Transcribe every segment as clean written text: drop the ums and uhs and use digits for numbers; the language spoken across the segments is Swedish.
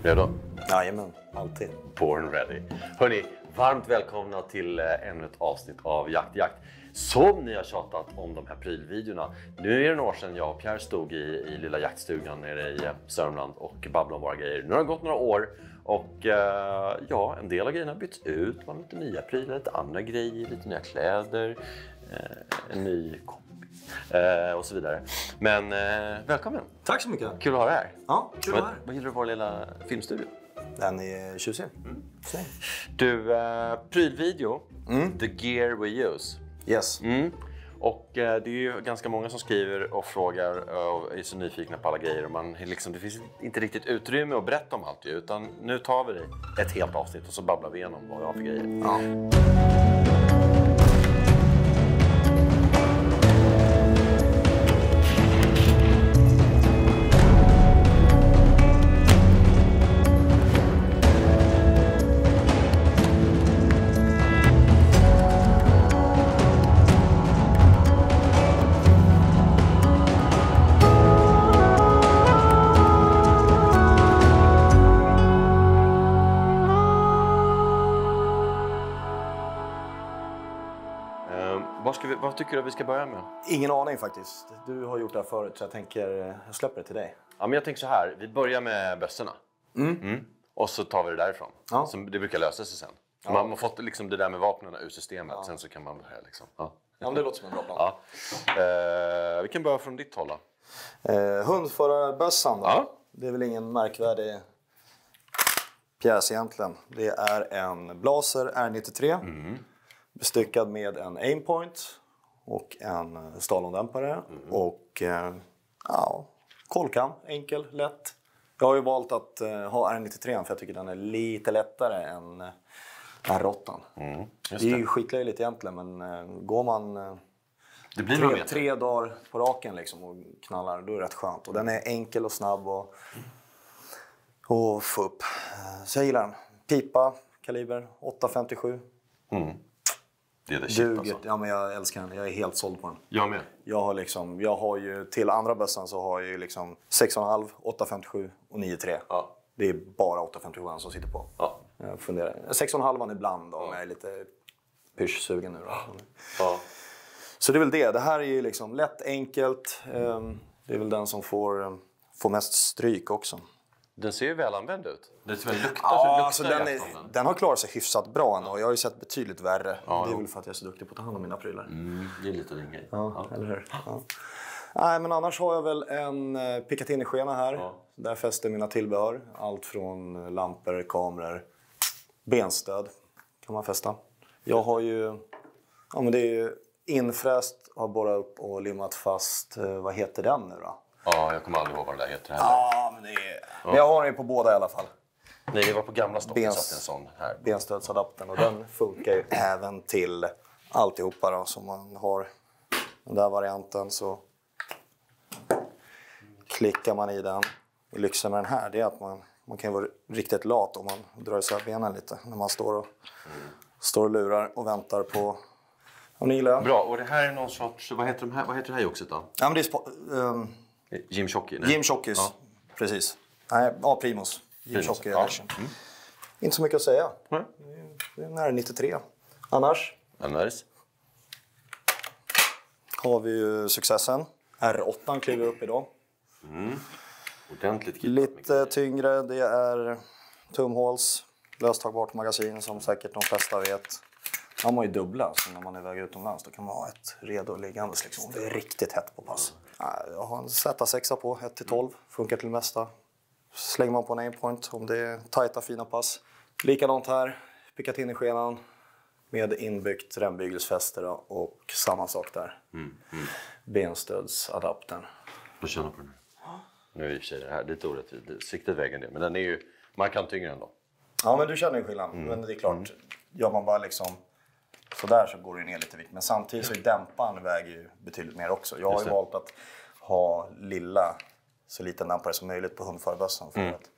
Redo? Jajamän, alltid. Born ready. Hörrni, varmt välkomna till ännu ett avsnitt av Jakt. Som ni har tjatat om de här prylvideorna. Nu är det några år sedan jag och Pierre stod i lilla jaktstugan nere i Sörmland och babblade om våra grejer. Nu har det gått några år och en del av grejerna har bytts ut. Man har lite nya prylar, lite andra grejer, lite nya kläder, en ny kompis och så vidare. Men välkommen! Tack så mycket! Kul att ha dig här! Ja, kul att vara här. Vad gillar du vår lilla filmstudio? Den är tjusig. Du, prylvideo, the gear we use. Yes. Och det är ju ganska många som skriver och frågar och är så nyfikna på alla grejer. Och det finns inte riktigt utrymme att berätta om allt, utan nu tar vi ett helt avsnitt och så babblar vi igenom vad jag har för grejer. Ja. Vad tycker du att vi ska börja med? Ingen aning faktiskt. Du har gjort det här förut så jag släpper det till dig. Ja, men jag tänker så här. Vi börjar med bössorna. Och så tar vi det därifrån. Ja. Så det brukar lösa sig sen. Ja. Man har fått liksom det där med vapnen ur systemet. Ja. Sen så kan man börja liksom. Ja, men det låter som en bra plan. Ja. Vi kan börja från ditt håll då. Hundförarbössan då. Ja. Det är väl ingen märkvärdig pjäs egentligen. Det är en Blaser R93. Bestyckad med en aimpoint och en stalondämpare och kolkam, enkel, lätt. Jag har ju valt att ha R93 för jag tycker den är lite lättare än R8. Det är ju skitlöjligt egentligen, men går man det blir tre dagar på raken liksom och knallar, då är det rätt skönt. Och den är enkel och snabb och få upp. Så jag gillar den. Pipa, kaliber 857. Det är det shit alltså. Ja, men jag älskar den. Jag är helt såld på den. Jag med. Jag har ju till andra bössan så har jag ju liksom 6,5, 857 och 9,3. Ja. Det är bara 857 som sitter på. Ja. Jag funderar. 6,5 ibland om jag är lite pyschsugen nu då. Ja. Så det är väl det. Det här är ju liksom lätt, enkelt. Det är väl den som får mest stryk också. Den ser ju väl använd ut. Det luktar alltså den har klarat sig hyfsat bra nu och jag har ju sett betydligt värre. Ja, det är väl för att jag är så duktig på att ta hand om mina prylar. Det är lite din grej. Ja, eller hur? Ja. Nej, men annars har jag väl en Picatinny-skena här. Ja. Där fäster mina tillbehör. Allt från lampor, kameror, benstöd kan man fästa. Jag har ju, men det är ju infräst, har borrat upp och limmat fast, vad heter den nu då? Ja, jag kommer aldrig ihåg vad det där heter heller. Ja, men det är... Men jag har den på båda i alla fall. Nej, det var på gamla stocken satt en sån här. Benstödsadaptern, och den funkar ju även till alltihopa då. Så man har den där varianten så klickar man i den. Lyxen med den här, det är att man kan vara riktigt lat om man drar isär benen lite. När man står och lurar och väntar på... Bra, och det här är någon sorts... Vad heter det här joxet då? Ja, men det är... Jim Shockey? Jim Shockeys, precis. Nej, Primus. Jim Shockey version. Inte så mycket att säga. Det är nära 93. Annars har vi ju successen. R8 kliver upp idag. Ordentligt. Lite tyngre. Det är tumhåls, löstagbart magasin som säkert de flesta vet. Man har ju dubbla, så när man är iväg utomlands då kan man ha ett redo liggandes liksom. Det är riktigt hett på pass. Jag har en Z6 på 1-12, funkar till det mesta. Slänger man på en aimpoint om det är tajta fina pass. Likadant här, Picatinny-skenan med inbyggt rembygelsfäste och samma sak där. Benstödsadaptern. Jag känner på den. Nu är i och för sig det här lite orättvist, siktet vägen det, men den är ju markant tyngre ändå. Ja, men du känner ju skillnaden. Men det är klart, gör man bara liksom sådär så går det ner lite vikt. Men samtidigt så är dämparen väger ju betydligt mer också. Jag har ju valt att ha så liten dämpare som möjligt på hundförarbössan. För att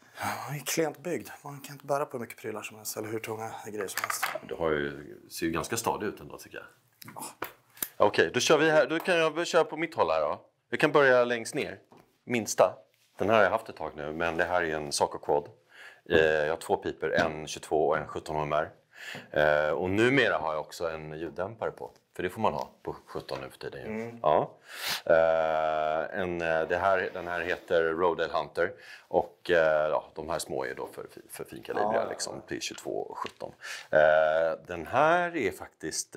jag är klent byggd. Man kan inte bära på hur mycket prylar som helst eller hur tunga grejer som helst. Du ser ju ganska stadig ut ändå tycker jag. Okej, då kör vi här. Då kan jag köra på mitt håll här då. Vi kan börja längst ner. Minsta. Den här har jag haft ett tag nu, men det här är en Sako Quad Jag har 2 piper, en 22 och en 17 HMR. Och numera har jag också en ljuddämpare på. För det får man ha på 17 nu för tiden. Mm. Ja. Den här heter Rodale Hunter. Och de här små är då för finkalibriga, liksom, till 22 och 17. Den här är faktiskt...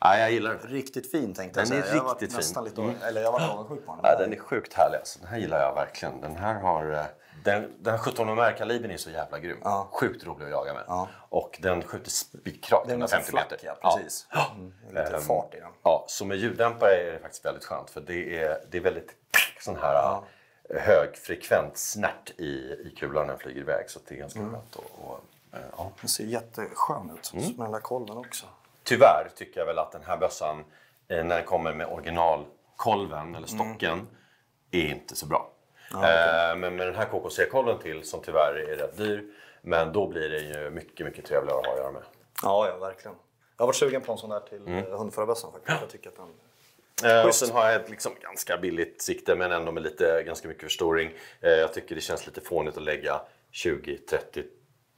jag gillar den. Riktigt fin tänkte jag säga. Den är riktigt fin. Nästan lite, eller jag var avundsjuk på den. Ja, den är sjukt härlig. Alltså. Den här gillar jag verkligen. Den här har... Den 17 HMR-kalibern är så jävla grym. Ja. Sjukt rolig att jaga med. Ja. Och den skjuter spikrakt 150 meter. Ja, precis. Ja. Lite fart i den. Ja, så med ljuddämpare är det faktiskt väldigt skönt. För det är väldigt sån här högfrekvent snärt i kulan när den flyger iväg. Så det är ganska skönt. Den ser jätteskön ut. Smälla kolven också. Tyvärr tycker jag väl att den här bössan, när den kommer med originalkolven eller stocken, är inte så bra. Men med den här KKC-kolven till, som tyvärr är rätt dyr, men då blir det ju mycket, mycket trevligare att ha att göra med. Ja, verkligen. Jag har varit sugen på en sån där till hundförarbössan faktiskt. Jag tycker att den... och sen har jag ett liksom ganska billigt sikte, men ändå med ganska mycket förstoring. Jag tycker det känns lite fånigt att lägga 20-30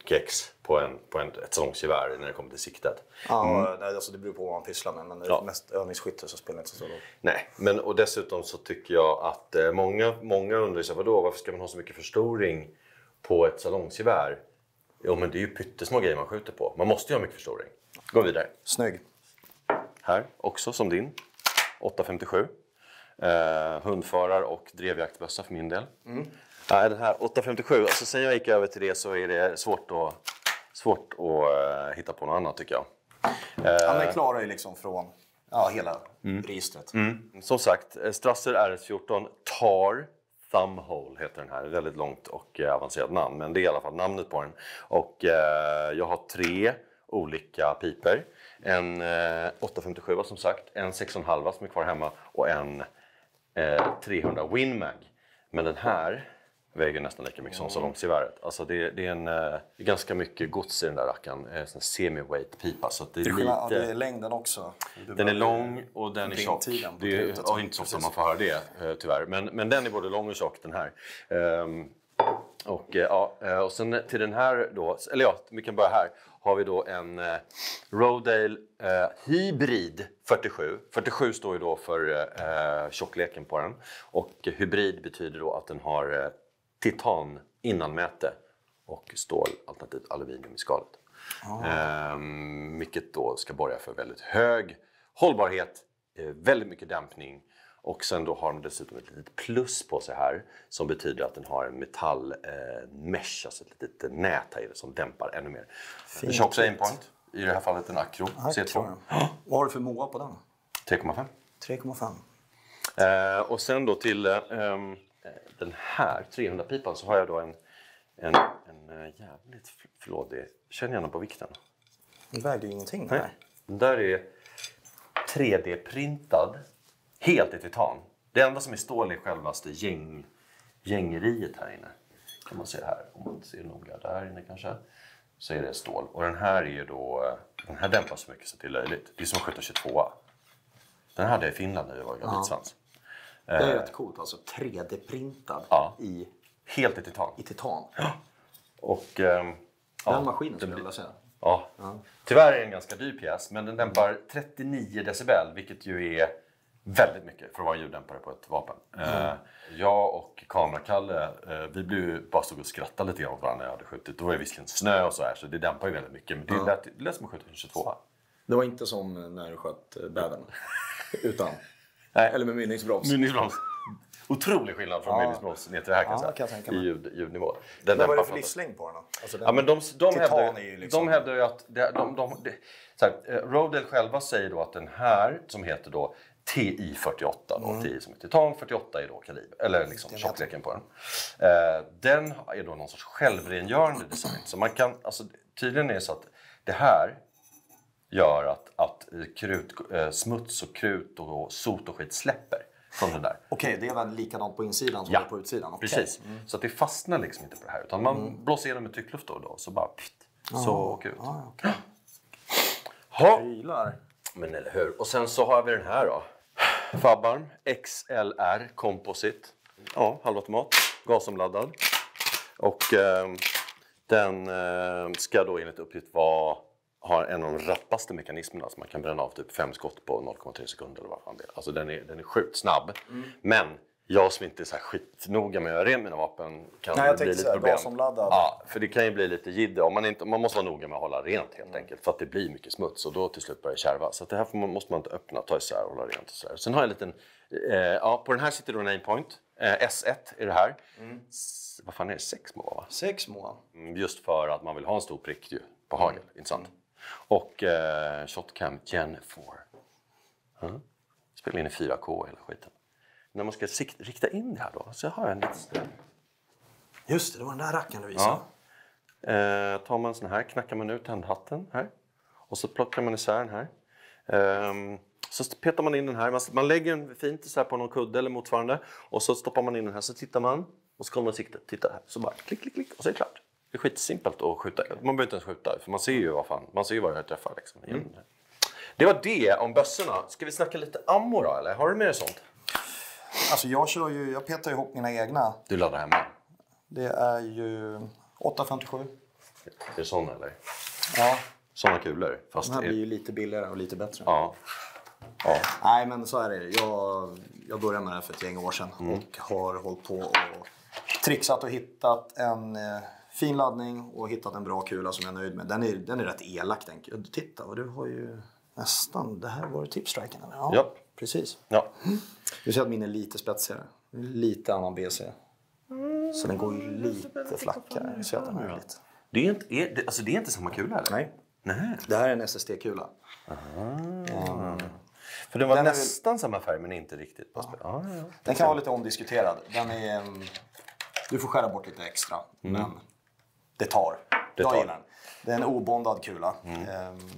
kex på ett salongsgevär när det kommer till siktet. Ja, alltså det beror på vad man pysslar med, men det är mest övningsskytte så spelar det inte så stor roll. Nej, och dessutom så tycker jag att många undrar sig, varför ska man ha så mycket förstoring på ett salongsgevär? Jo, men det är ju pyttesmå grejer man skjuter på. Man måste ju ha mycket förstoring. Gå vidare. Snygg. Här, också som din. 857. Hundförar och drevjaktbössa för min del. Nej, den här 857, alltså sen jag gick över till det så är det svårt att hitta på något annat tycker jag. Den klarar ju liksom från hela registret. Som sagt, Strasser RS14 tar Thumbhole heter den här. Väldigt långt och avancerat namn, men det är i alla fall namnet på den. Och jag har 3 olika piper. En 857 som sagt, en 6,5 som är kvar hemma och en 300 Winmag. Men den här väger nästan lika mycket som salongsgeväret. Alltså det är ganska mycket gods i den där rackaren. En semi-weight pipa. Så det är det är längden också. Den är lång och den är tjock. Det är inte så ofta man får höra det tyvärr. Men den är både lång och tjock den här. Och sen till den här då, eller vi kan börja här. Har vi då en Rodale Hybrid 47. 47 står ju då för tjockleken på den. Och hybrid betyder då att den har titan innanmäte och stål alternativt aluminium i skalet. Vilket då ska borga för väldigt hög hållbarhet, väldigt mycket dämpning. Och sen då har den dessutom ett litet plus på sig här som betyder att den har en metallmesh, alltså ett litet nät här som dämpar ännu mer. En tjock aimpoint, i det här fallet en Acro C2. Vad har du för MOA på den? 3,5. 3,5. Och sen då till den här 300-pipan så har jag då en jävligt flådig, känn gärna på vikten. Det väger ju ingenting. Nej. Den där är 3D-printad. Helt i titan. Det enda som är stål är självaste gängeriet här inne. Kan man se här. Om man ser noga där inne kanske. Så är det stål. Och den här är ju då... Den här dämpar så mycket så det är löjligt. Det är som att skjuta 22. Den hade jag i Finland när jag var gravidsvans. Det är rätt coolt. Alltså 3D-printad i... Helt i titan. I titan. Ja. Och... den maskinen skulle jag vilja säga. Ja. Tyvärr är det en ganska dyr pjäs. Men den dämpar 39 decibel. Vilket ju är... väldigt mycket för att vara ljuddämpare på ett vapen. Jag och kamerakalle, vi blev bara stod och skrattade lite grann åt varandra när jag hade skjutit. Då var det visserligen snö och så här, så det dämpar ju väldigt mycket. Men det lät som att skjuta en 22. Det var inte som när du sköt bävern. Utan. Eller med mynningsbroms. Otrolig skillnad från mynningsbroms ner till det här kan jag säga. I ljudnivå. Vad är det för livslängd på den då? Alltså men de hävdar ju att... Rodale själva säger då att den här som heter då TI-48 då, TI som är titan, 48 är då kaliber, eller liksom tjockleken på den. Den är då någon sorts självrengörande design. Så man kan, alltså tydligen är det så att det här gör att smuts och krut och sot och skit släpper från den där. Okej, det är väl likadant på insidan som det är på utsidan? Okay. Precis. Så att det fastnar liksom inte på det här, utan man blåser igenom med tryckluft då så bara så åker ut. Prylar. Men eller hur. Och sen så har vi den här då. Fabbarn XLR Composite. Ja, halvautomat. Gasomladdad. Och Den ska då enligt uppgift ha en av de rappaste mekanismerna. Så man kan bränna av typ 5 skott på 0,3 sekunder. Eller vad fan det är. Alltså den är sjukt snabb. Men jag som inte är så här skitnoga med att göra rent mina vapen kan det bli lite problem. Ja, för det kan ju bli lite jidder. Man måste vara noga med att hålla rent helt enkelt. För att det blir mycket smuts och då till slut börjar det kärva. Så att det här måste man inte öppna, ta isär och hålla rent och sådär. Sen har jag en liten, på den här sitter då en aimpoint. S1 är det här. Vad fan är det? 6 mål va? 6 mål. Just för att man vill ha en stor prick ju på hagel, intressant. Och Shotcam Gen 4. Spelar in i 4K hela skiten. När man ska rikta in det här då, så har jag en liten... Just det var den där rackaren du visade. Ja. Tar man sån här, knackar man ut tändhatten här. Och så plockar man isär den här. Så petar man in den här. Man lägger den fint så här på någon kudde eller motsvarande. Och så stoppar man in den här, så tittar man. Och så kommer man sikta, titta här. Så bara klick, klick, klick och så är det klart. Det är skitsimpelt att skjuta. Man behöver inte ens skjuta, för man ser ju vad jag träffar liksom. Det var det om bössorna. Ska vi snacka lite ammo då, eller? Har du mer sånt? Alltså jag petar ihop mina egna. Du laddar hemma? Det är ju 857. Är det såna eller? Ja. Såna kulor? Fast de här blir ju lite billigare och lite bättre. Ja. Nej men så är det. Jag började med det här för ett gäng år sedan. Och har hållit på och trixat och hittat en fin laddning. Och hittat en bra kula som jag är nöjd med. Den är rätt elak. Titta, och du har ju nästan... Det här var tipstriken. Ja, precis. Ja. Du ser att min är lite spetsigare. Lite annan BC. Så den går ju lite flackare. Du ser att den är lite. Det är inte samma kula eller? Nej. Det här är en SST-kula. För den var nästan samma färg men inte riktigt. Den kan vara lite omdiskuterad. Du får skära bort lite extra. Men det tar. Jag gillar den. Det är en obondad kula.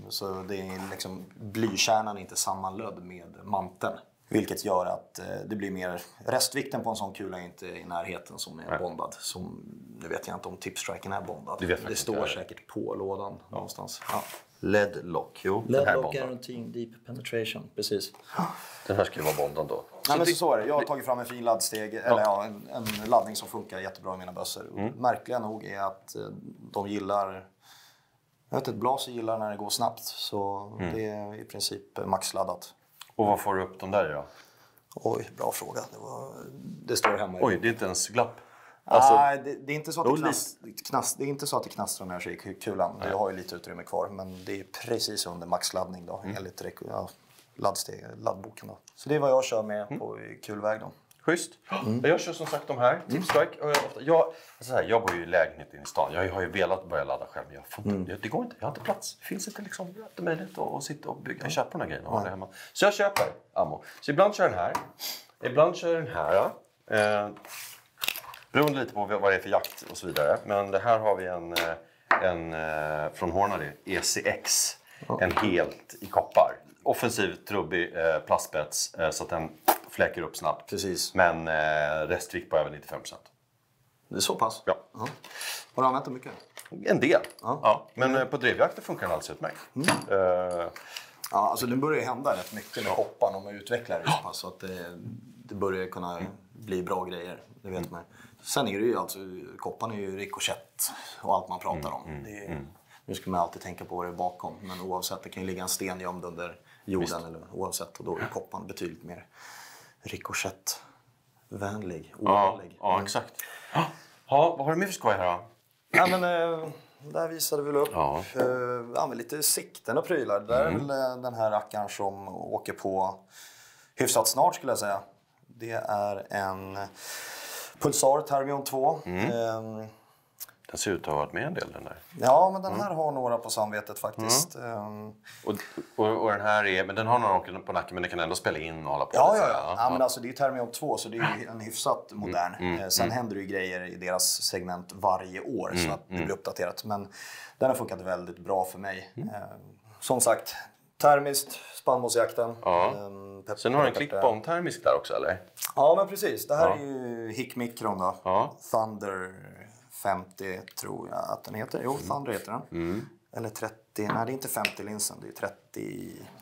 Så det är liksom, blykärnan är inte sammanlödd med manteln. Vilket gör att det blir mer... Restvikten på en sån kula är inte i närheten som är bondad. Nu vet jag inte om tipstriken är bondad. Det står säkert på lådan någonstans. Ja. LED lock. LED lock guaranteeing deep penetration. Precis. Den här ska ju vara bondad då. Nej, men så är det. Jag har tagit fram en fin laddsteg. Eller en laddning som funkar jättebra i mina bössor. Märkliga nog är att de gillar... Jag vet att Blaser gillar när det går snabbt. Så det är i princip maxladdat. Och vad får du upp dem där i då? Oj, bra fråga. Det står hemma. Oj, det är inte ens glapp. Nej, det är inte så att det inte så att det knastrar när jag kör i kulan. Jag har ju lite utrymme kvar. Men det är precis under maxladdning då. Enligt laddboken då. Så det är vad jag kör med på kulväg då. Schysst. Jag kör som sagt de här. Tipstrike. Jag bor ju i lägenhet inne i stan. Jag har ju velat börja ladda själv. Men det går inte. Jag har inte plats. Det finns inte liksom. Jag har inte möjlighet att sitta och bygga. Jag köper de här grejerna och ha det hemma. Så jag köper ammo. Så ibland kör jag den här. Ibland kör jag den här. Beroende lite på vad det är för jakt och så vidare. Men det här har vi en från Hornady. ECX. En helt i koppar. Offensiv, trubbig plastspets. Så att den fläker upp snabbt. Precis. Men restvikt på över 95%. Det är så pass? Ja. Har du använt det mycket? En del. Ja. Men på drevjakter funkar den alldeles utmärkt. Ja, alltså det börjar hända rätt mycket med hoppan om man utvecklar det så pass. Så att det börjar kunna bli bra grejer. Det vet man. Sen är det ju alltså, koppan är ju rikoschett och allt man pratar om. Nu ska man alltid tänka på vad det är bakom. Men oavsett, det kan ju ligga en sten gömd under jorden eller oavsett. Och då är koppan betydligt mer rikochettvänlig. Ja, exakt. Vad har du med för skoj här då? Ja, men där visade vi väl upp lite sikten och prylar. Där är väl den här rackaren som åker på hyfsat snart skulle jag säga. Det är en Pulsar Thermion 2. Den ser ut att ha varit med en del den där. Ja, men den här har några på samvetet faktiskt. Och den här är, men den har några på nacken men den kan ändå spela in och hålla på. Ja, men alltså det är Thermion 2 så det är ju en hyfsat modern. Sen händer det ju grejer i deras segment varje år så att det blir uppdaterat. Men den har funkat väldigt bra för mig. Som sagt, termiskt, spannmålsjakten. Sen har du en klickbomb termisk där också eller? Ja, men precis. Det här är ju Hick-mikron då. Thunder 50 tror jag att den heter. Jo, Thunder heter den. Eller 30, nej det är inte 50-linsen, det är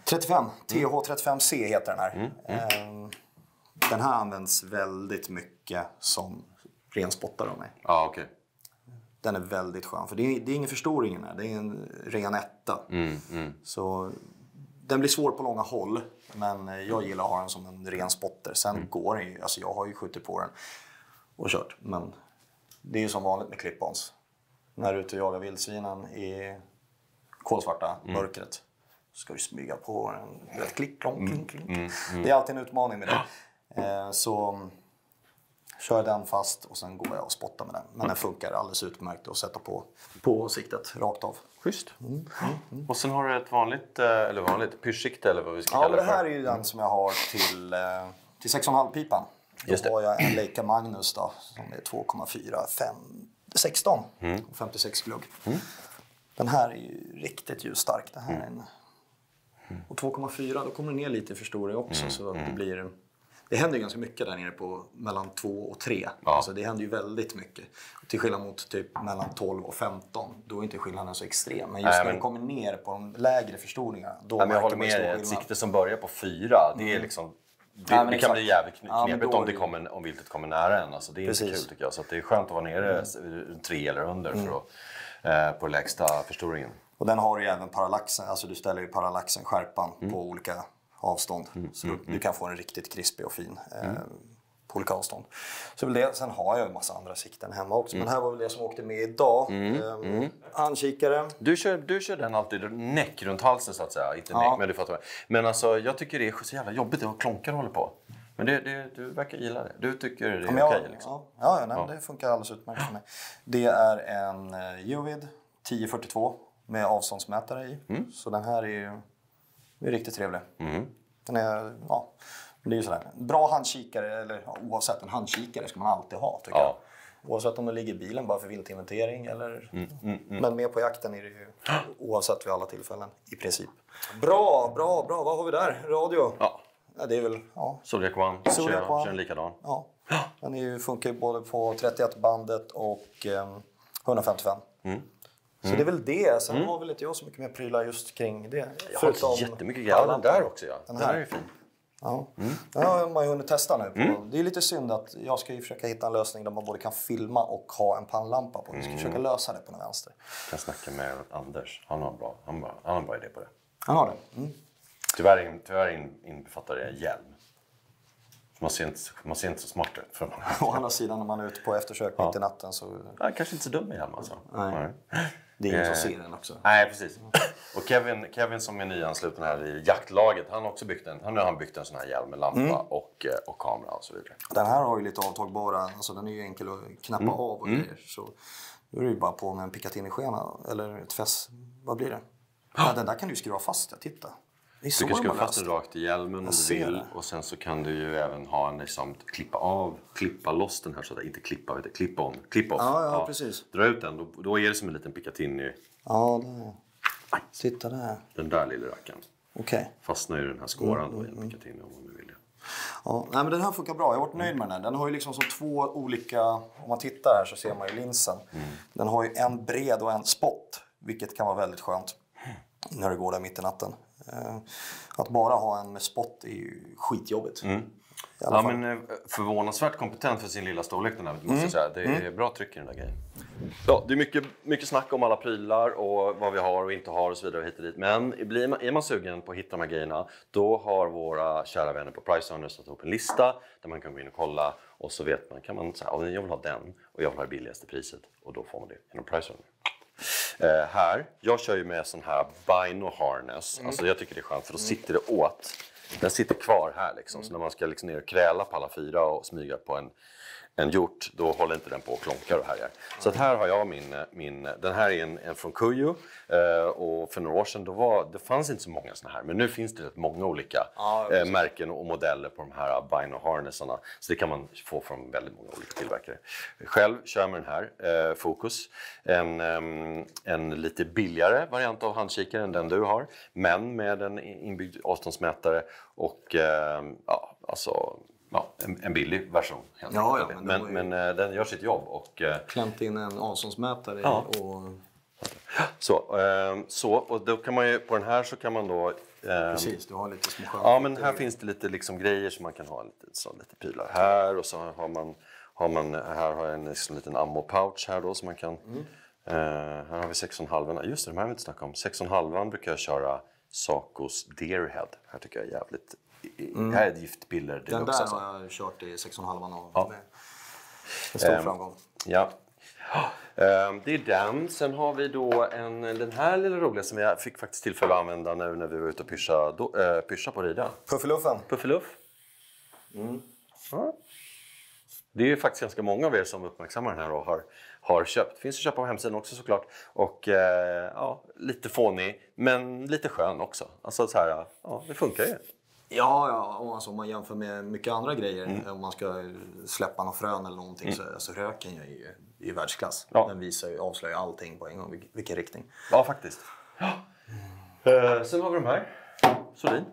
35. TH35C heter den här. Den här används väldigt mycket som renspottare av mig. Ja, okej. Den är väldigt skön. För det är ingen förstoring här. Det är en ren etta. Så den blir svår på långa håll. Men jag gillar att ha den som en ren spotter. Sen går det ju. Alltså jag har ju skjutit på den och kört. Men det är ju som vanligt med clip-ons. När du är ute och jagar vildsvinen i kolsvarta mörkret. Så ska du smyga på den. Klick, klonk, klink. Det är alltid en utmaning med det. Så kör jag den fast och sen går jag och spottar med den. Men den funkar alldeles utmärkt att sätta på siktet rakt av. Schysst. Och sen har du ett vanligt pyrsikte eller vad vi ska kalla det för. Ja, det här är ju den som jag har till 6,5-pipan. Då har jag en Leica Magnus då, som är 2,4, 16 och 56 glugg. Den här är ju riktigt ljusstark. Det här är en... Och 2,4 då kommer det ner lite i förstoring också. Så det blir... Det händer ju ganska mycket där nere på mellan 2 och 3. Ja. Alltså det händer ju väldigt mycket. Till skillnad mot typ mellan 12 och 15. Då är inte skillnaden så extrem. Men just när det kommer ner på de lägre förstoringarna. Då jag håller med dig. Ett sikte som börjar på 4. Det är liksom... Det kan bli jävligt knepigt om viltet kommer nära en. Alltså det är inte kul tycker jag. Så att det är skönt att vara nere 3 eller under på lägsta förstoringen. Och den har ju även parallaxen. Alltså du ställer ju parallaxen, skärpan på olika avstånd. Så du kan få en riktigt krispig och fin på olika avstånd. Så väl det. Sen har jag en massa andra sikten hemma också. Men här var väl det som åkte med idag. Handkikare. Du kör den alltid näck runt halsen så att säga. Inte näck, men du fattar. Men alltså jag tycker det är så jävla jobbigt att klonkar håller på. Men du verkar gilla det. Du tycker det är okej liksom. Det funkar alldeles utmärkt för mig. Det är en Uvid 1042 med avståndsmätare i. Så den här är ju riktigt trevlig. Den är, det är ju sådär. Bra handkikare, eller oavsett en handkikare ska man alltid ha tycker jag. Oavsett om det ligger i bilen bara för viltinventering eller... Men med på jakten är det ju oavsett vid alla tillfällen i princip. Bra. Vad har vi där? Radio? Ja, det är väl... Zodiac One. Kör en likadan. Ja. Den funkar ju både på 31-bandet och 155. Så det är väl det. Sen har väl inte jag så mycket mer prylar just kring det. Jag har jättemycket grejer. Den där också, ja. Den här är ju fin. Ja, den har man ju hunnit testa nu. Det är lite synd att jag ska ju försöka hitta en lösning där man både kan filma och ha en pannlampa på. Vi ska försöka lösa det på den vänster. Jag kan snacka med Anders. Han har en bra idé på det. Han har det? Tyvärr inbefattar det en hjälm. Man ser inte så smart ut. Å andra sidan när man är ute på eftersök mitt i natten så... Kanske inte så dum i hjälm alltså. Nej. Det är ingen som ser den också. Nej, precis. Och Kevin som är nyansluten här i jaktlaget, han har också byggt en sån här hjälm med lampa och kamera och så vidare. Den här har ju lite avtagbara, alltså den är ju enkel att knappa av och grejer. Så då är det ju bara på med en Picatinny-skena eller ett fäst. Vad blir det? Ja, den där kan du skruva fast, titta. Du kan skruva fast den rakt i hjälmen om du vill. Och sen så kan du ju även ha en liksom, klippa loss den här så att inte clip on. Ja, precis. Dra ut den, då är det som en liten Picatinny. Ja, det. Titta där. Den där lilla racken. Okej. Fastnar ju den här skåran då i en Picatinny om man vill det. Ja, nej, men den här funkar bra. Jag har varit nöjd med den här. Den har ju liksom som 2 olika, om man tittar här så ser man ju linsen. Den har ju en bred och en spot, vilket kan vara väldigt skönt när det går där mitt i natten. Att bara ha en med spot är ju skitjobbigt. Ja, men förvånansvärt kompetent för sin lilla storlek den här, måste jag säga. Det är bra tryck i den där grejen. Ja, det är mycket snack om alla prylar och vad vi har och inte har och så vidare och hit och dit. Men är man sugen på att hitta de här grejerna, då har våra kära vänner på Priceowner satt upp en lista där man kan gå in och kolla. Och så vet man, kan man säga, jag vill ha den och jag vill ha det billigaste priset. Och då får man det genom Priceowner. Här, jag kör ju med sån här Bino harness. Alltså jag tycker det är skönt för då sitter det åt. Den sitter kvar här liksom. Så när man ska liksom ner och kräla på alla 4 och smyga på en hjort, då håller inte den på och klonkar och härjar. Så att här har jag den här är en från Kujo. Och för några år sedan det fanns inte så många såna här. Men nu finns det rätt många olika märken och modeller på de här Bino harnessarna. Så det kan man få från väldigt många olika tillverkare. Själv kör med den här Focus. En lite billigare variant av handkikare än den du har. Men med en inbyggd avståndsmätare och en billig version. Men den gör sitt jobb. Och klämt in en avståndsmätare och... Så, och då kan man ju, på den här så kan man då... Precis, du har lite små skärmar. Ja, men här finns det lite liksom grejer som man kan ha lite prylar här. Och så har Här har jag en liten ammo-pouch här då som man kan... här har vi 6,5. Just det, de här har vi inte snackat om. 6,5 brukar jag köra Sacos Deerhead. Här tycker jag är jävligt... Här är ett giftpiller. Den där har jag kört i 6,5 och med stor framgång. Ja. Det är den. Sen har vi då den här lilla roliga som jag fick faktiskt tillfälle att använda nu när vi var ute och pyscha på rida. Puffeluffen. Puffeluff. Ja. Det är ju faktiskt ganska många av er som uppmärksammar den här och har köpt. Finns att köpa på hemsidan också såklart. Och lite fånig men lite skön också. Alltså så här, det funkar ju. Ja, och alltså, om man jämför med mycket andra grejer, om man ska släppa någon frön eller någonting så alltså, röken är ju världsklass. Ja. Den avslöjar allting på en gång, vilken riktning. Ja, faktiskt. Sen har vi de här. Solin.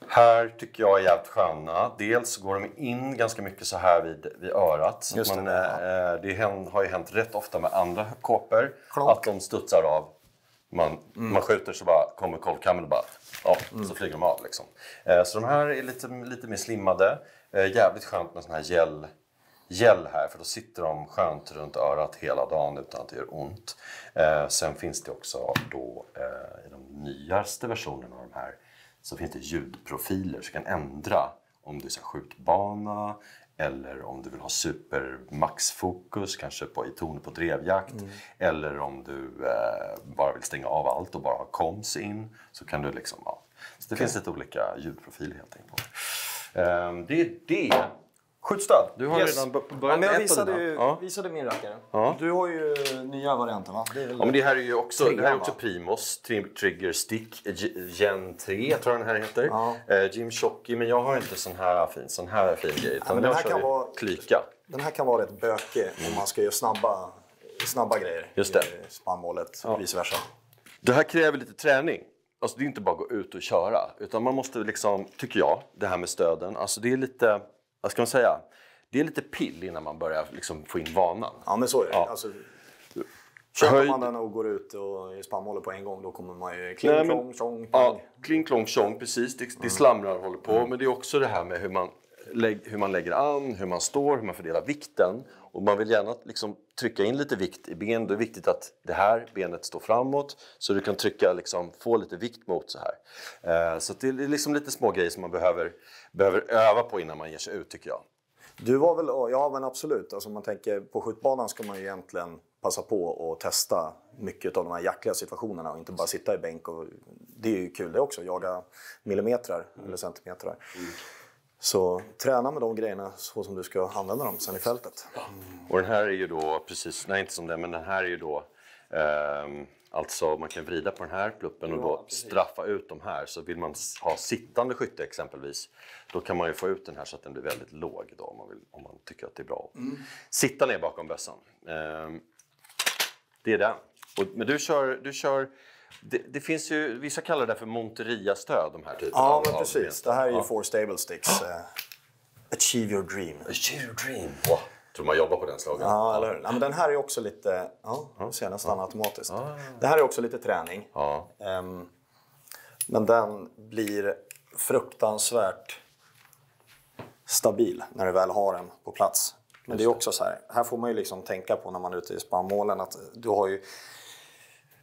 Här tycker jag är jävligt sköna. Dels går de in ganska mycket så här vid örat. Så Just det har ju hänt rätt ofta med andra kåpor Klonk. att de studsar av. Man skjuter så bara kommer kolvkammen och bara så flyger de av liksom. Så de här är lite mer slimmade. Jävligt skönt med sån här gel här, för då sitter de skönt runt örat hela dagen utan att det gör ont. Sen finns det också då i de nyaste versionerna av de här så finns det ljudprofiler så du kan ändra om du är skjutbana eller om du vill ha supermaxfokus kanske i toner på drevjakt eller om du bara vill stänga av allt och bara ha koms in så kan du liksom så det finns lite olika ljudprofiler helt enkelt. Det är det. Skjutstöd. Du har redan börjat jag visade min rackare. Du har ju nya varianter, va? Men det här är ju också, Primos Trigger Stick Gen 3 tror jag den här heter. Jim Shockey, men jag har inte sån här fin grej. Utan den här kan vara klyka. Den här kan vara rätt bökig om man ska göra snabba grejer. Just det. I spannmålet och vice versa. Det här kräver lite träning. Alltså det är inte bara att gå ut och köra. Utan man måste liksom, tycker jag, det här med stöden. Alltså det är lite... Vad ska man säga? Det är lite pill innan man börjar liksom få in vanan. Ja, men så är det. Ja. Alltså, köper man den och går ut och i spannmålet på en gång, då kommer man ju kling, klong, tjong, pang. Ja, kling, klong, tjong, precis. Det slamrar och håller på. Men det är också det här med hur man lägger an, hur man står, hur man fördelar vikten. Och man vill gärna liksom trycka in lite vikt i ben. Det är viktigt att det här benet står framåt. Så du kan trycka, liksom, få lite vikt mot så här. Så det är liksom lite små grejer som man behöver öva på innan man ger sig ut, tycker jag. Du var väl, ja men absolut. Alltså, om man tänker på skjutbanan ska man ju egentligen passa på att testa mycket av de här jackliga situationerna. Och inte bara sitta i bänk. Och, det är ju kul det också, jaga millimeter eller centimeter. Så träna med de grejerna så som du ska använda dem sen i fältet. Och den här är ju då precis, nej inte som det, men den här är ju då alltså man kan vrida på den här pluppen och då straffa ut de här. Så vill man ha sittande skytte exempelvis, då kan man ju få ut den här så att den blir väldigt låg då om man tycker att det är bra. Sitta ner bakom bössan. Det är den. Men du kör det finns ju, vissa kallar det för Monteria-stöd, de här typerna. Ja, men precis. Det här är ju 4 stable sticks. Achieve your dream. Achieve your dream. Wow. Tror man jobbar på den slagen. Ja, eller hur? Ja, men den här är också lite... Ja, jag ser nästan automatiskt. Det här är också lite träning. Ja. Men den blir fruktansvärt stabil när du väl har den på plats. Men det är också så här får man ju liksom tänka på när man är ute i spannmålen att du har ju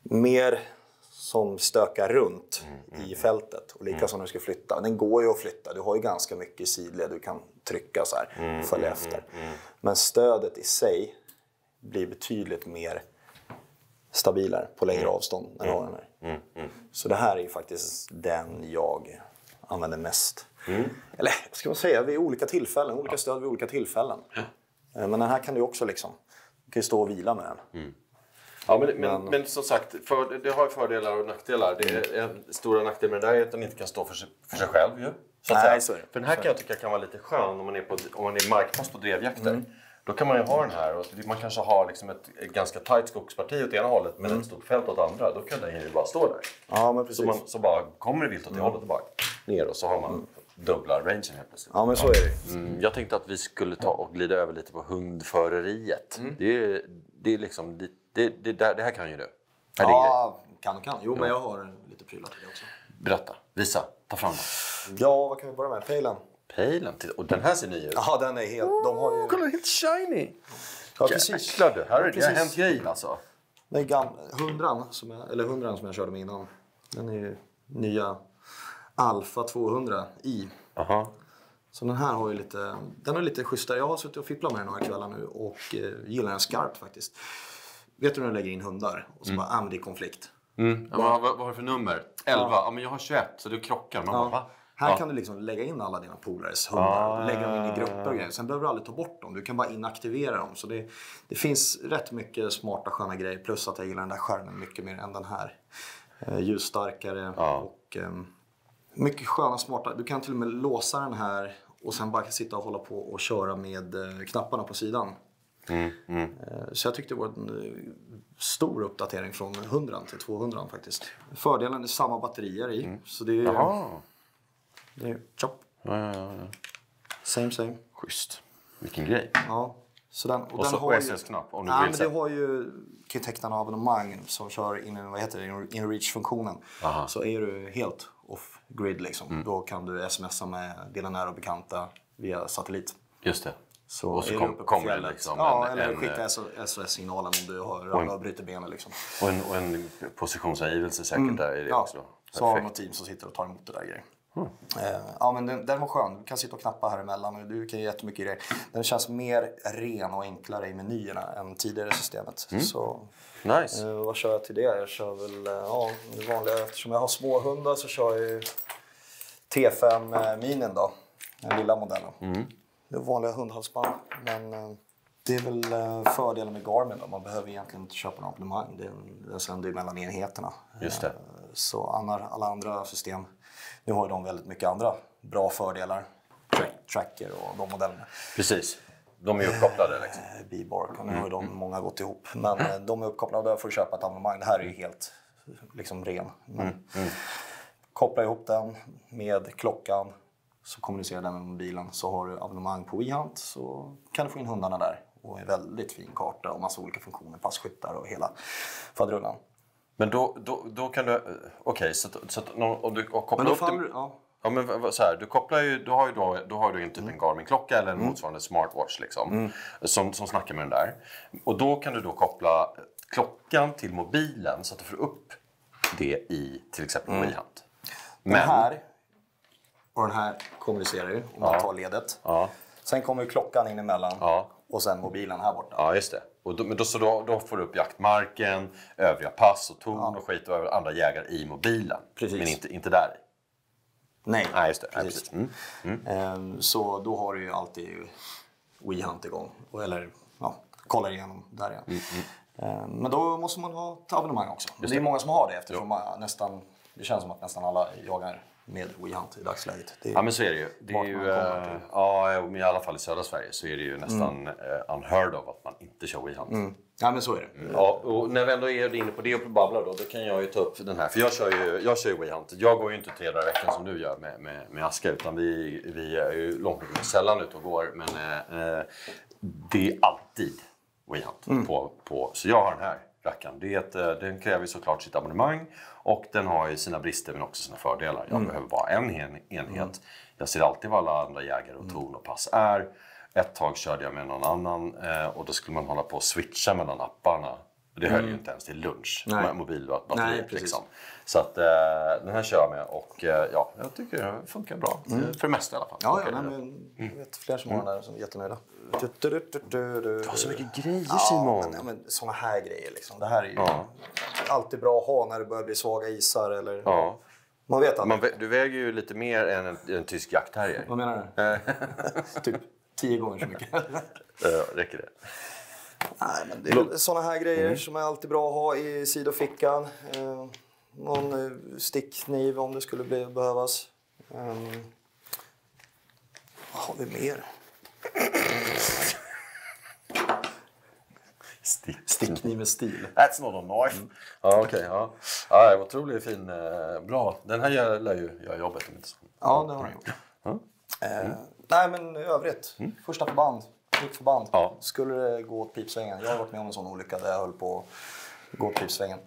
mer som stökar runt i fältet och lika som när du ska flytta. Den går ju att flytta. Du har ju ganska mycket sidled du kan trycka så här och följa efter. Men stödet i sig blir betydligt mer stabilare på längre avstånd när du har den här. Så det här är ju faktiskt den jag använder mest. Eller ska man säga, vid olika tillfällen. Olika stöd vid olika tillfällen. Men den här kan du också liksom, du kan ju stå och vila med den. Ja, men som sagt, det har ju fördelar och nackdelar. Det är en stora nackdel med det där är att den inte kan stå för sig själv ju. Så att säga. För den här kan jag tycka kan vara lite skön om man är markpass på drevjakter. Då kan man ju ha den här och man kanske har liksom ett ganska tajt skogsparti åt ena hållet men ett stort fält åt andra. Då kan den ju bara stå där. Ja, men precis. Så bara kommer det vilt åt det hållet och bara ner och så har man dubbla rangen helt plötsligt. Ja, men så är det. Jag tänkte att vi skulle ta och glida över lite på hundföreriet. Det är liksom... Det här kan ju du. Ja, kan. Jo, men jag har lite prylar till det också. Berätta, visa, ta fram den. Ja, vad kan vi börja med? Pejlen. Pejlen. Och den här ser ny ut. Ja, den är helt... De har ju... Kolla, helt shiny. Ja, precis. Jäklar du. Här är det precis. har hänt grejer alltså. Det är 100 som jag körde med innan. Den är ju nya Alfa 200 i. Aha. Så den här har ju den är lite schysstare. Jag har suttit och fipplat med den några kvällar nu och gillar den skarpt faktiskt. Vet du när du lägger in hundar och så bara, men det är konflikt. Ja, vad har du för nummer? 11. Ja, men jag har 21 så du krockar. Man bara, va? Här kan du liksom lägga in alla dina polares hundar. Lägga dem in i grupper och grejer. Sen behöver du aldrig ta bort dem. Du kan bara inaktivera dem. Så det finns rätt mycket smarta sköna grejer. Plus att jag gillar den där skärmen mycket mer än den här. Ljusstarkare och mycket sköna smarta. Du kan till och med låsa den här och sen bara sitta och hålla på och köra med knapparna på sidan. Så jag tyckte det var en stor uppdatering från 100 till 200 faktiskt. Fördelen är samma batterier i. Så det är... Det är chop. Ja. Same. Schysst. Vilken grej. Ja. Så den, och så har SS-knapp om du vill. vill. Men det har ju teckna abonnemang som kör in reach-funktionen. Så är du helt off-grid liksom. Då kan du smsa med dina nära och bekanta via satellit. Just det. Så och så kommer det liksom eller skicka SOS-signalen om du har ramlat och brutit benet liksom. Och en positionsangivelse säkert där i det också. Så har man team som sitter och tar emot det där grejen. Ja, men den var skön. Du kan sitta och knappa här emellan och du kan ge jättemycket grejer. Den känns mer ren och enklare i menyerna än tidigare systemet. Så nice. Vad kör jag till det? Jag kör väl det vanliga. Eftersom jag har små hundar så kör jag T5 Minin då. Den lilla modellen. Det är vanliga hundhalsband. Men det är väl fördelen med Garmin då. Man behöver egentligen inte köpa en abonnemang. Den sänder ju mellan enheterna. Just det. Så alla andra system, nu har de väldigt mycket andra bra fördelar. Tracker och de modellerna. Precis. De är uppkopplade liksom. B-Bark, och nu har de många gått ihop. Men de är uppkopplade och där får du köpa ett abonnemang. Det här är ju helt liksom ren. Koppla ihop den med klockan. Så kommunicerar den med mobilen. Så har du abonnemang på WeHunt så kan du få in hundarna där. Och en väldigt fin karta och massa olika funktioner. Passkyttar och hela faderullan. Men då kan du... Okej, så att om du kopplar men då upp faller, Ja, men så här, du kopplar ju, du har ju en typ en Garmin-klocka eller en motsvarande smartwatch liksom, som snackar med den där. Och då kan du då koppla klockan till mobilen så att du får upp det i till exempel WeHunt. Den här och den här kommunicerar ju om man tar ledet. Sen kommer klockan in emellan och sen mobilen här borta. Ja, just det. Och då får du upp jaktmarken, övriga pass och torn och skit och andra jägare i mobilen. Precis. Men inte där i. Nej, just det. precis. Så då har du ju alltid WeHunt igång. Eller kollar igenom där igen. Men då måste man ha ett abonnemang också. Det är många som har det eftersom det känns som att nästan alla jagar med WeHunt i dagsläget. Ja, men så är det ju. Det är ju i alla fall i södra Sverige så är det ju nästan unheard of att man inte kör WeHunt. Ja, men så är det. Ja, och när vi ändå är inne på det och babblar då kan jag ju ta upp den här. För jag kör ju WeHunt. Jag går ju inte 3 dagar i veckan som du gör med Aska. Utan vi är ju långt mycket sällan ute och går. Men det är alltid WeHunt på. Så jag har den här rackaren. Den kräver såklart sitt abonnemang. Och den har ju sina brister men också sina fördelar. Jag behöver bara en enhet. Jag ser alltid vad alla andra jägare och torn och pass är. Ett tag körde jag med någon annan och då skulle man hålla på och switcha mellan apparna. Det höll ju inte ens till lunch. Mobilbatteriet liksom. Så att den här kör jag med och jag tycker det funkar bra. För det mesta i alla fall. Jag vet fler som har den där som är jättenöjda. Du har så mycket grejer Simon. Men såna här grejer liksom. Det här är ju alltid bra att ha när det börjar bli svaga isar eller... Man vet aldrig. Du väger ju lite mer än en tysk jaktterrier. Vad menar du? Typ 10 gånger så mycket. Räcker det? Nej, men det är såna här grejer som är alltid bra att ha i sidofickan. Någon stickkniv om det skulle behövas. Vad har vi mer? Stickkniv med stil. That's not a knife. Okej. Ja, otroligt fin. Bra. Den här gäller ju jag jobbet om inte så. Ja, det har jag gjort. Nej, men i övrigt. Första förband. Skulle det gå åt pipsvängen. Jag har varit med om en sån olycka där jag höll på att gå åt pipsvängen.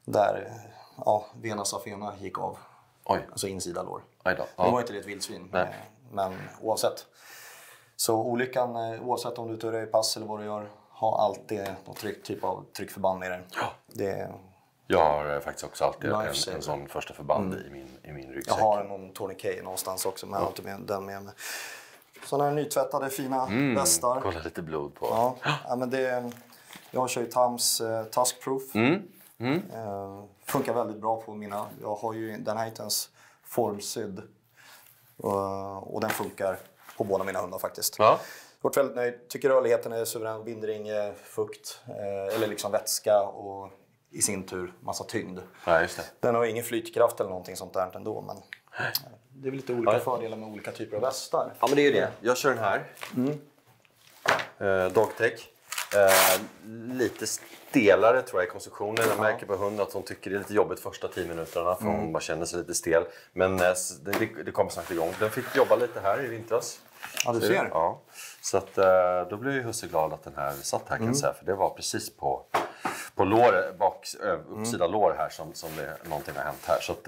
Där vena safena gick av. Oj. Alltså insida lår. Aj då. Det var inte det ett vildsvin. Men oavsett. Så olyckan, oavsett om du tar i pass eller vad du gör, ha alltid något typ av tryckförband med dig. Ja. Det, jag har faktiskt också alltid en sån första förband i min ryggsäck. Jag har någon tourniquet någonstans också, men jag har inte med den med mig. Sådana här nytvättade fina västar. Kolla lite blod på. Ja, men jag kör ju Tams Tuskproof. Funkar väldigt bra på mina. Jag har ju, den här är inte ens formsydd. Och den funkar på båda mina hundar faktiskt. Ja. Jag varit väldigt nöjd. Tycker rörligheten är suverän. Binder inget fukt eller liksom vätska och i sin tur massa tyngd. Ja, just det. Den har ingen flytkraft eller någonting sånt där ändå. Men det är väl lite olika fördelar med olika typer av västar. Ja, men det är ju det. Jag kör den här. Dogtech. Lite stelare tror jag i konstruktionen. Jag märker på hunden att hon tycker det är lite jobbigt första 10 minuterna. För hon bara känner sig lite stel. Men det kommer snart igång. Den fick jobba lite här i vintras. Ja, du ser. Ja. Så att, då blev ju husse glad att den här satt här kan jag säga. För det var precis på låret, uppsida lår här som någonting har hänt här. Så att,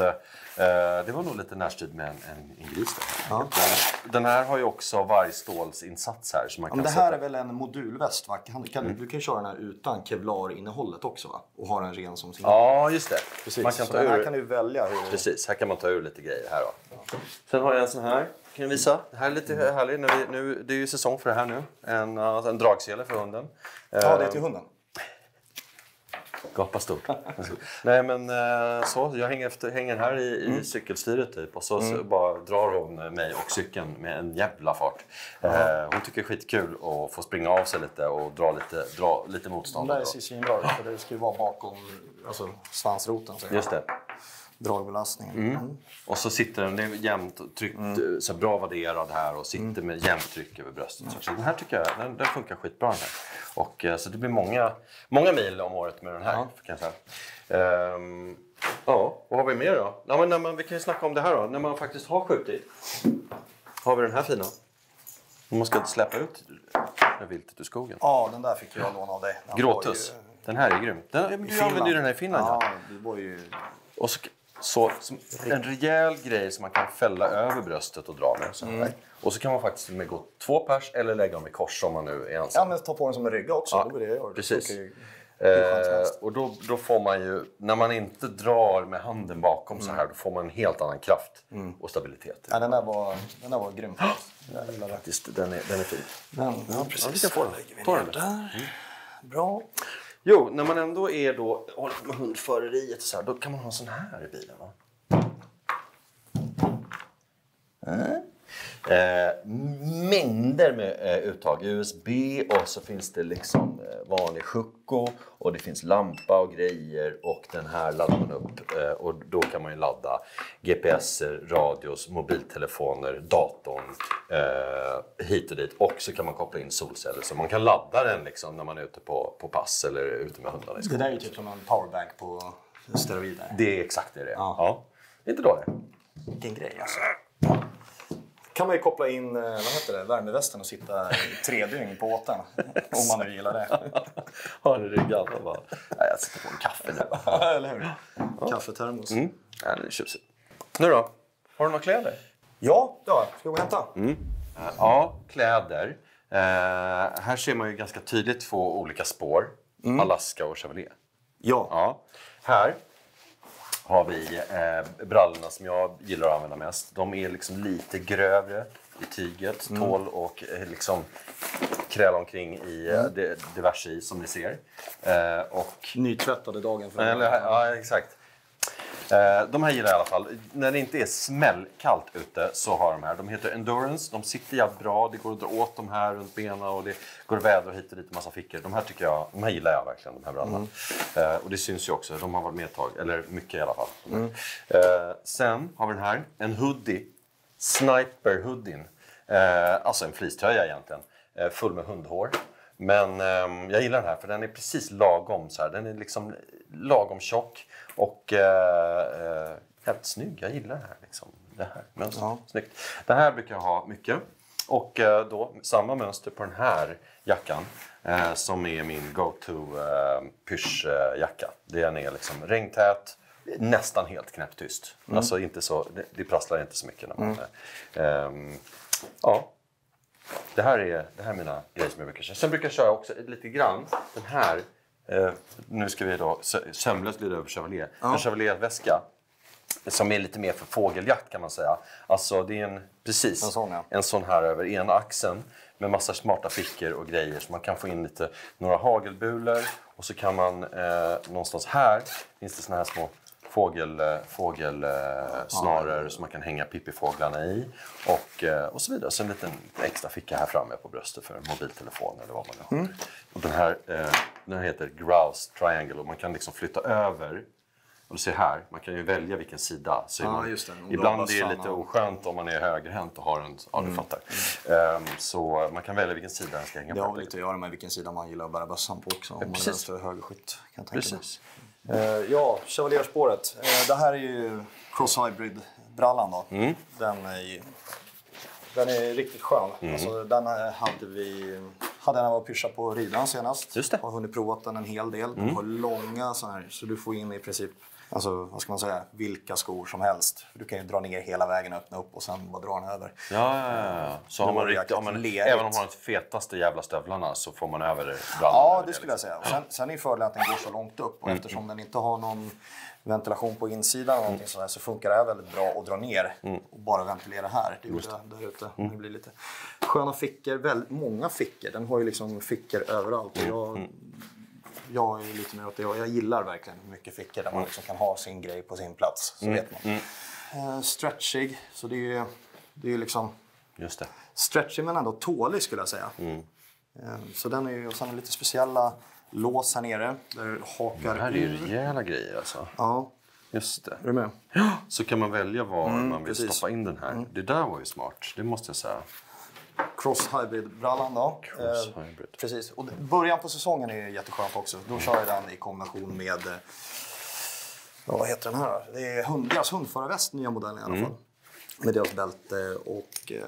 det var nog lite närstrid med en gris där. Ja. Den här har ju också vargstålsinsats här. Så man kan det här är väl en modulväst, va? Du kan köra den här utan kevlar-innehållet också, va? Och ha den ren som sin. Ja, just det. Precis. Man kan här kan du välja. Precis, här kan man ta ur lite grejer här då. Ja. Sen har jag en sån här. Kan jag visa? Det här är lite härligt. Det är ju säsong för det här nu. En dragsele för hunden. Ja, det är till hunden. Gapa stort. Nej men så, jag hänger här i cykelstyret typ. Och så bara drar hon mig och cykeln med en jävla fart. Hon tycker det är skitkul att få springa av sig lite och dra lite motstånd. Det är svinbra, för det ska ju vara bakom svansroten. Just det. Dragbelastningen. Och så sitter den, det är jämnt tryckt, så bra värderad här och sitter med jämnt tryck över bröstet. Så den här tycker jag, den funkar skitbra den här. Och så det blir många mil om året med den här kan jag säga. Ja, vad har vi mer då? Ja, men vi kan ju snacka om det här då, när man faktiskt har skjutit. Har vi den här fina. Man ska inte släppa ut viltet ur skogen. Ja, den där fick jag låna av dig. Gråtus. Den här är grym. Du använder ju den här i Finland. Ja, det var ju. Och så en rejäl grej som man kan fälla över bröstet och dra med. Så och så kan man faktiskt med gå 2 pers eller lägga dem i kors om man nu är ensam. Ja, men ta på den som en rygga också. Ja, det är det jag gör. precis. Och då får man ju, när man inte drar med handen bakom så här, då får man en helt annan kraft och stabilitet. Ja, den där var grym. Jag gillar faktiskt, den är fin. Ja, precis. Ja, vi ska få den. Ta den där. Bra. Jo, när man ändå är då med hundföreriet så här, då kan man ha en sån här i bilen, va? Mängder med uttag USB och så finns det liksom vanlig sjuko och det finns lampa och grejer och den här laddar man upp och då kan man ju ladda GPS, radios, mobiltelefoner, datorn hit och dit och så kan man koppla in solceller så man kan ladda den liksom när man är ute på pass eller ute med hundarna. Det där är ju typ som en powerbank på steroider. Det är exakt det. Ja. Inte dåligt. Vilken grej alltså. Kan man ju koppla in värmevästen och sitta 3 dygn på åten. Om man nu gillar det. Har du ryggan och bara, nej, jag sitter på en kaffe nu. Eller hur? Kaffetermos. Ja, det är tjusigt. Nu då? Har du några kläder? Ja, ska jag gå och hämta? Ja, kläder. Här ser man ju ganska tydligt 2 olika spår. Alaska och Chevrolet. Ja. Här har vi brallorna som jag gillar att använda mest. De är liksom lite grövre i tyget, tål och liksom kräla omkring i diverse i som ni ser. Och nytvättade dagen för ja, exakt. De här gillar jag i alla fall. När det inte är smällkallt ute så har de här. De heter Endurance. De sitter jävligt bra. Det går att dra åt de här runt benen och det går att vädra hit och dit massa fickor. De här gillar jag verkligen, de här brallorna. Och det syns ju också. De har varit med ett tag. Eller mycket i alla fall. Sen har vi den här. En hoodie. Sniper hoodien. Alltså en fleecetröja egentligen. Full med hundhår. Men jag gillar den här för den är precis lagom så här. Den är liksom lagom tjock och helt snygg. Jag gillar det här liksom. Det här mönstret. Snyggt. Det här brukar jag ha mycket. Och då samma mönster på den här jackan som är min go-to pyschjacka. Den är liksom regntät. Nästan helt knäpptyst. Alltså inte så, det prasslar inte så mycket när man Ja. Det här är mina grejer som jag brukar köra. Sen brukar jag köra också lite grann den här. Nu ska vi då sömlöst glida över Chevalier. Ja. En Chevalier-väska som är lite mer för fågeljakt kan man säga. Alltså det är en sån här över ena axeln med massa smarta fickor och grejer. Så man kan få in några hagelbulor och så kan man någonstans här finns det såna här små fågelsnaror som man kan hänga pippifåglarna i och så vidare. Så en liten extra ficka här framme på bröstet för en mobiltelefon eller vad man nu har. Och den här heter Grouse Triangle och man kan liksom flytta över. Och du ser här, man kan ju välja vilken sida. Så just det. Ibland är det lite oskönt om man är högerhänt och har en... Ja, du fattar. Så man kan välja vilken sida den ska hänga på. Det har lite att göra med vilken sida man gillar att bära bössan på också. Om man är vänster högerskytt, kan jag tänka mig. Ja, Chevalier-spåret. Det här är ju Cross Hybrid-brallan då. Den är riktigt skön. Alltså, den hade jag var pyscha på ridan senast. Just det. Har hunnit provat den en hel del. Den har långa så här, så du får in i princip, alltså vad ska man säga, vilka skor som helst. Du kan ju dra ner hela vägen, öppna upp och sen bara dra den över. Ja. Så har man även om man har de fetaste jävla stövlarna så får man över brallan. Ja, det skulle jag säga. Sen är fördelen att den går så långt upp och eftersom den inte har någon ventilation på insidan och någonting sådär, så funkar det väldigt bra att dra ner och bara ventilera här. Det gjorde jag där ute. Det blir lite sköna fickor, väldigt många fickor. Den har ju liksom fickor överallt. Och jag är lite mer åt det. Jag gillar verkligen mycket fickor där man liksom kan ha sin grej på sin plats. Så vet man. Stretchig, så det är ju liksom just det. Stretchig men ändå tålig skulle jag säga. Så den är ju, och sen är lite speciella lås här nere. Där hakar det här är ju rejäla grejer alltså. Ja. Just det. Är du med? Ja, så kan man välja var man vill stoppa in den här. Det där var ju smart, det måste jag säga. Cross Hybrid-brallan då. Cross Hybrid. Precis. Och början på säsongen är jätteskönt också. Då kör jag den i kombination med... vad heter den här då? Det är deras hundförarväst, nya modellen i alla fall. Med deras bälte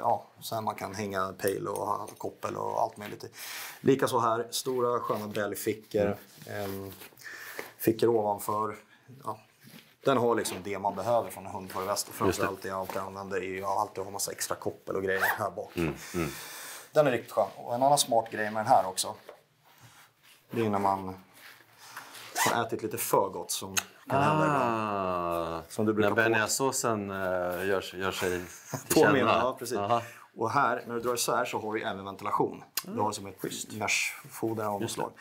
och sen man kan hänga pejl och ha koppel och allt möjligt. Likaså här, stora sköna belgfickor. Fickor ovanför. Ja. Den har liksom det man behöver från en hundförarväst. Och framförallt det jag alltid använder är ju alltid ha massa extra koppel och grejer här bak. Den är riktigt skön. Och en annan smart grej med den här också. Det är när man har ätit lite för gott som kan hända ibland. Som du brukar när bearnaisesåsen gör sig till känna. Ja, precis. Och här, när du drar isär så har du även ventilation. Du har som ett meshfoder av något slag.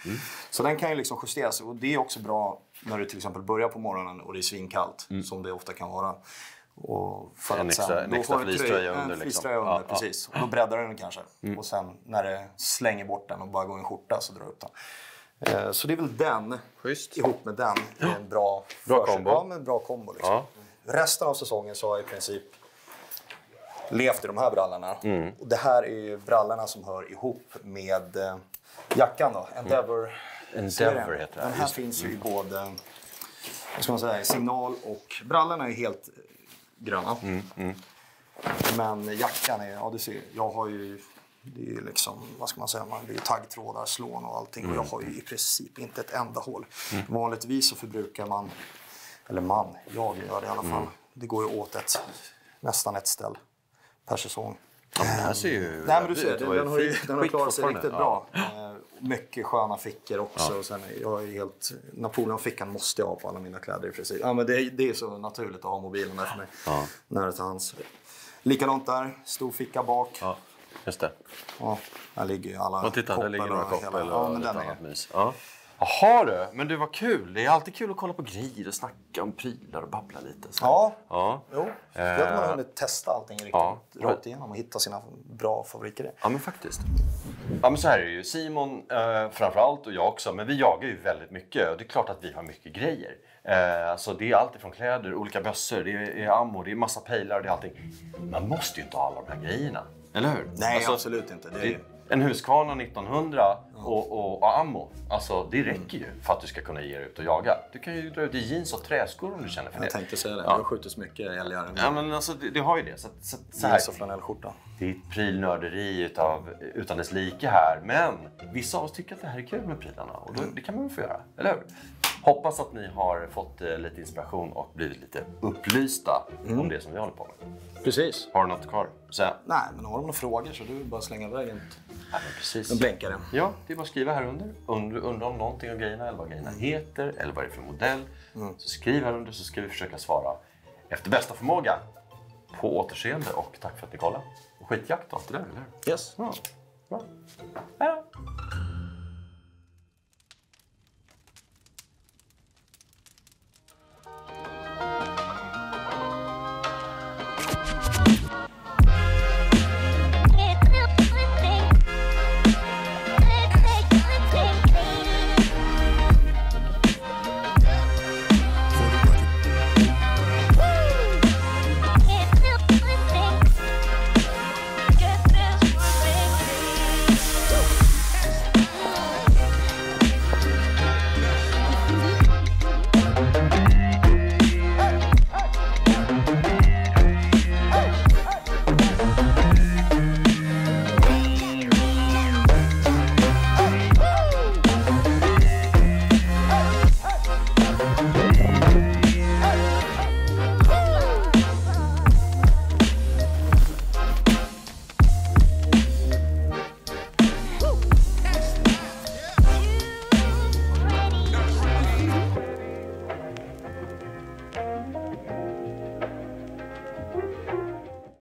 Så den kan ju liksom justeras. Och det är också bra när du till exempel börjar på morgonen och det är svinkallt. Som det ofta kan vara. Och för en extra fleecetröja under. En fleecetröja under, precis. Och då breddar den kanske. Och sen när det slänger bort den och bara går en skjorta så drar du upp den. Så det är väl den ihop med den. En bra kombo. Ja, men bra kombo liksom. Resten av säsongen så har jag i princip levt i de här brallorna. Och det här är ju brallorna som hör ihop med jackan då. Endeavor heter det. Den här finns ju i både, vad ska man säga, signal och brallorna är helt gröna. Men jackan är, du ser, jag har ju, det är ju liksom, vad ska man säga, det är ju taggtrådar, slån och allting. Och jag har ju i princip inte ett enda hål. Vanligtvis så förbrukar man, eller jag gör det i alla fall. Det går ju åt nästan ett ställ per säsong. Ja, men det här ser ju... Nej, men du ser, den har klarat sig riktigt bra. Mycket sköna fickor också. Och sen, jag är helt... Napoleon-fickan måste jag ha på alla mina kläder i princip. Ja, men det är så naturligt att ha mobilen där för mig. Nära till hands. Likadant där, stor ficka bak. Ja, just det. Ja, där ligger ju alla koppel. Där ligger några koppel och lite annat mys. Jaha du, men det var kul. Det är alltid kul att kolla på grejer och snacka om prylar och babbla lite. Så. Jo. Det hade man hunnit testa allting riktigt rakt igenom och hitta sina bra favoritgrejer. Ja, men faktiskt. Ja, men så här är det ju. Simon framförallt och jag också. Men vi jagar ju väldigt mycket och det är klart att vi har mycket grejer. Alltså det är allt ifrån kläder, olika bössor, det är ammo, det är massa pejlar, det är allting. Man måste ju inte ha alla de här grejerna, eller hur? Nej, alltså, absolut inte. Det är... En Husqvarna 1900 och ammo, alltså det räcker ju för att du ska kunna ge dig ut och jaga. Du kan ju dra ut i jeans och träskor om du känner för det. Jag tänkte säga det, jag har skjutit mycket älgar. Ja, men alltså det har ju det. Så här, jeans och flanellskjorta. Det är ett prylnörderi utan dess like här. Men vissa av oss tycker att det här är kul med prylarna och det kan man väl få göra, eller hur? Hoppas att ni har fått lite inspiration och blivit lite upplysta om det som vi håller på med. Precis. Har du något kvar? Nej, men har du några frågor så du bara slänga iväg en precis. blänkare. Ja, det är bara att skriva här under om någonting av grejerna eller vad grejerna heter eller vad det är för modell. Så skriv här under så ska vi försöka svara efter bästa förmåga. På återseende och tack för att ni kollade. Och skitjakt och allt det där, eller hur? Yes. Ja, bra. Hej då!